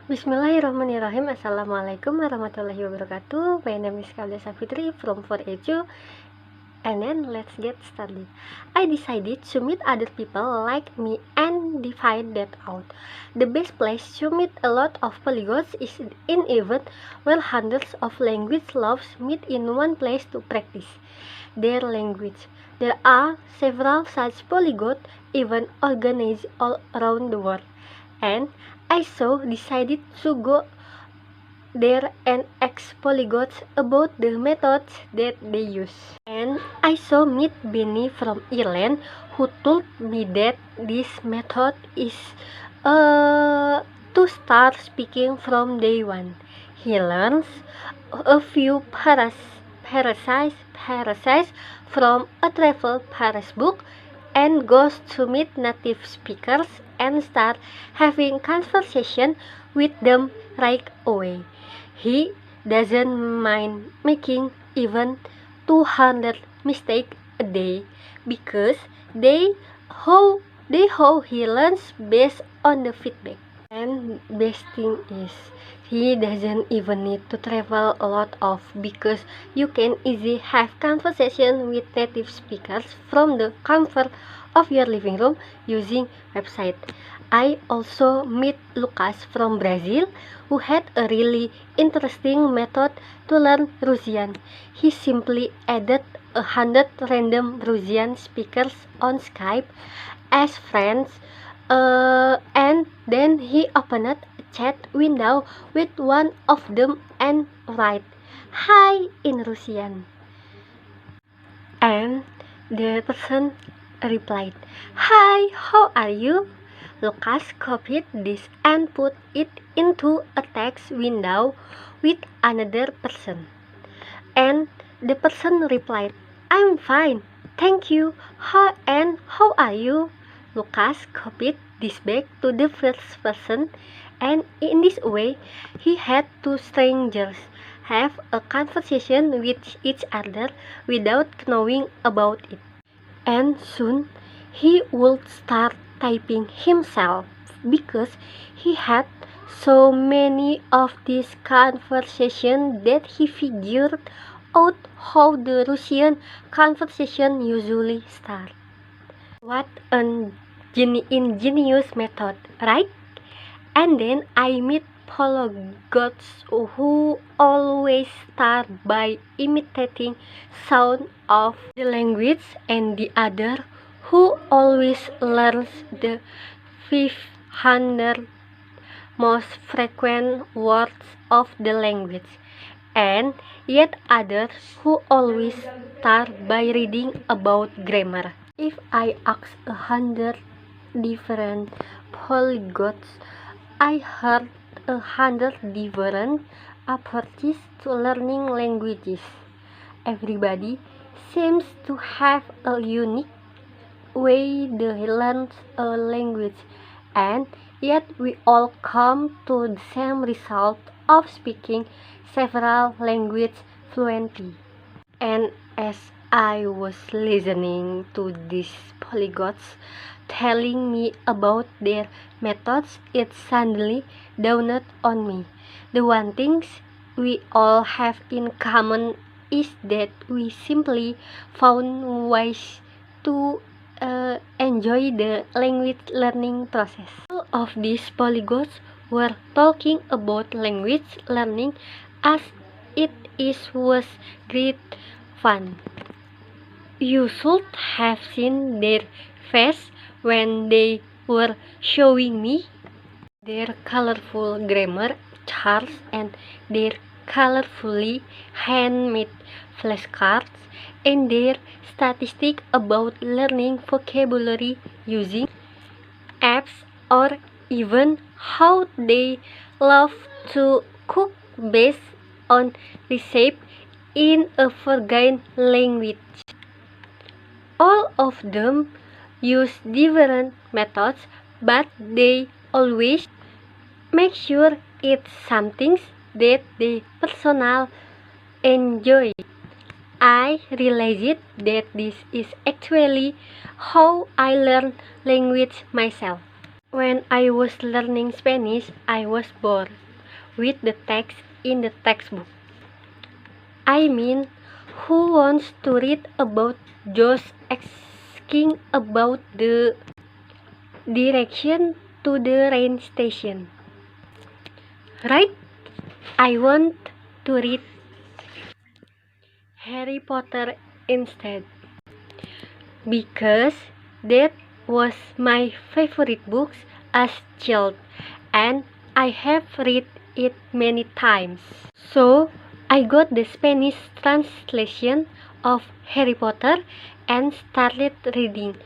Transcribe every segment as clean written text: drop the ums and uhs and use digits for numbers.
Bismillahirrahmanirrahim. Assalamualaikum warahmatullahi wabarakatuh. My name is Kavya Safitri from 4EDU, and then let's get started. I decided to meet other people like me and divide that out. The best place to meet a lot of polyglots is in event where hundreds of language lovers meet in one place to practice their language. There are several such polyglot events organized all around the world, and I so decided to go there and ask polyglots about the methods that they use. And I saw meet Benny from Ireland, who told me that this method is to start speaking from day one. He learns a few parasites from a travel paras book and goes to meet native speakers and start having conversation with them right away. He doesn't mind making even 200 mistakes a day because they how he learns based on the feedback. And best thing is he doesn't even need to travel a lot of because you can easily have conversation with native speakers from the comfort of your living room using website. I also met Lucas from Brazil, who had a really interesting method to learn Russian. He simply added 100 random Russian speakers on Skype as friends, and then he opened a chat window with one of them and write "Hi" in Russian. And the person replied, "Hi, how are you?" Lucas copied this and put it into a text window with another person. And the person replied, "I'm fine, thank you. How are you?" Lucas copied this back to the first person, and in this way, he had two strangers have a conversation with each other without knowing about it. And soon, he would start typing himself because he had so many of these conversations that he figured out how the Russian conversation usually starts. What an ingenious method, right? And then I meet polyglots who always start by imitating sound of the language, and the other who always learns the 500 most frequent words of the language, and yet others who always start by reading about grammar. If I ask 100 different polyglots, I heard 100 different approaches to learning languages. Everybody seems to have a unique way they learn a language, and yet we all come to the same result of speaking several languages fluently. And as I was listening to these polyglots telling me about their methods, it suddenly dawned on me. The one thing we all have in common is that we simply found ways to enjoy the language learning process. All of these polyglots were talking about language learning as was great fun. You should have seen their face when they were showing me their colorful grammar charts and their colorfully handmade flashcards and their statistics about learning vocabulary using apps, or even how they love to cook based on recipes in a foreign language. All of them use different methods, but they always make sure it's something that they personally enjoy. I realized that this is actually how I learn language myself. When I was learning Spanish, I was bored with the text in the textbook. I mean, who wants to read about just asking about the direction to the rain station? Right? I want to read Harry Potter instead because that was my favorite books as child and I have read it many times. So I got the Spanish translation of Harry Potter and started reading.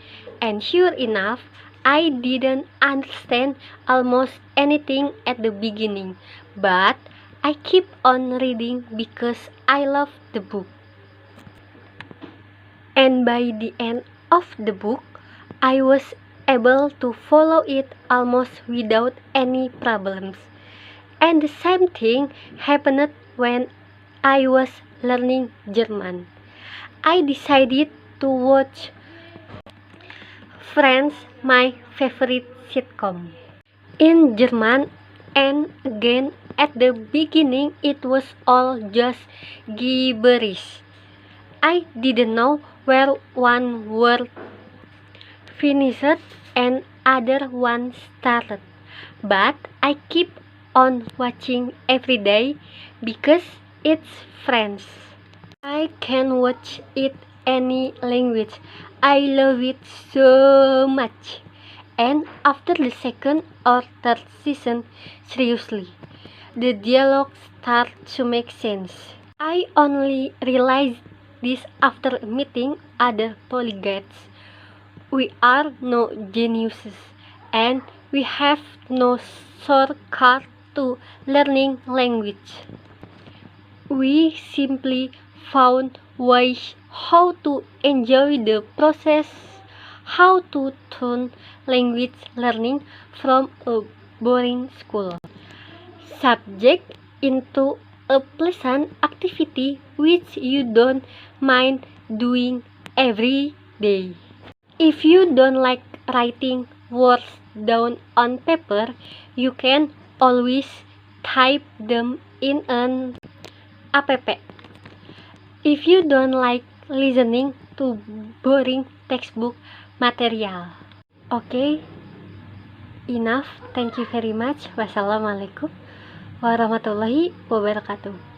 And sure enough, I didn't understand almost anything at the beginning, but I keep on reading because I love the book. And by the end of the book, I was able to follow it almost without any problems. And the same thing happened when I was learning German. I decided to watch Friends, my favorite sitcom, in German, and again at the beginning it was all just gibberish. I didn't know where one word finished and other one started, but I keep on watching every day because it's French. I can watch it any language. I love it so much. And after the second or third season, seriously, the dialogue starts to make sense. I only realized this after meeting other polyglots. We are no geniuses and we have no shortcut to learning language. We simply found ways how to enjoy the process, how to turn language learning from a boring school subject into a pleasant activity which you don't mind doing every day. If you don't like writing words down on paper, you can always type them in an app. If you don't like listening to boring textbook material. Okay, enough. Thank you very much. Wassalamualaikum warahmatullahi wabarakatuh.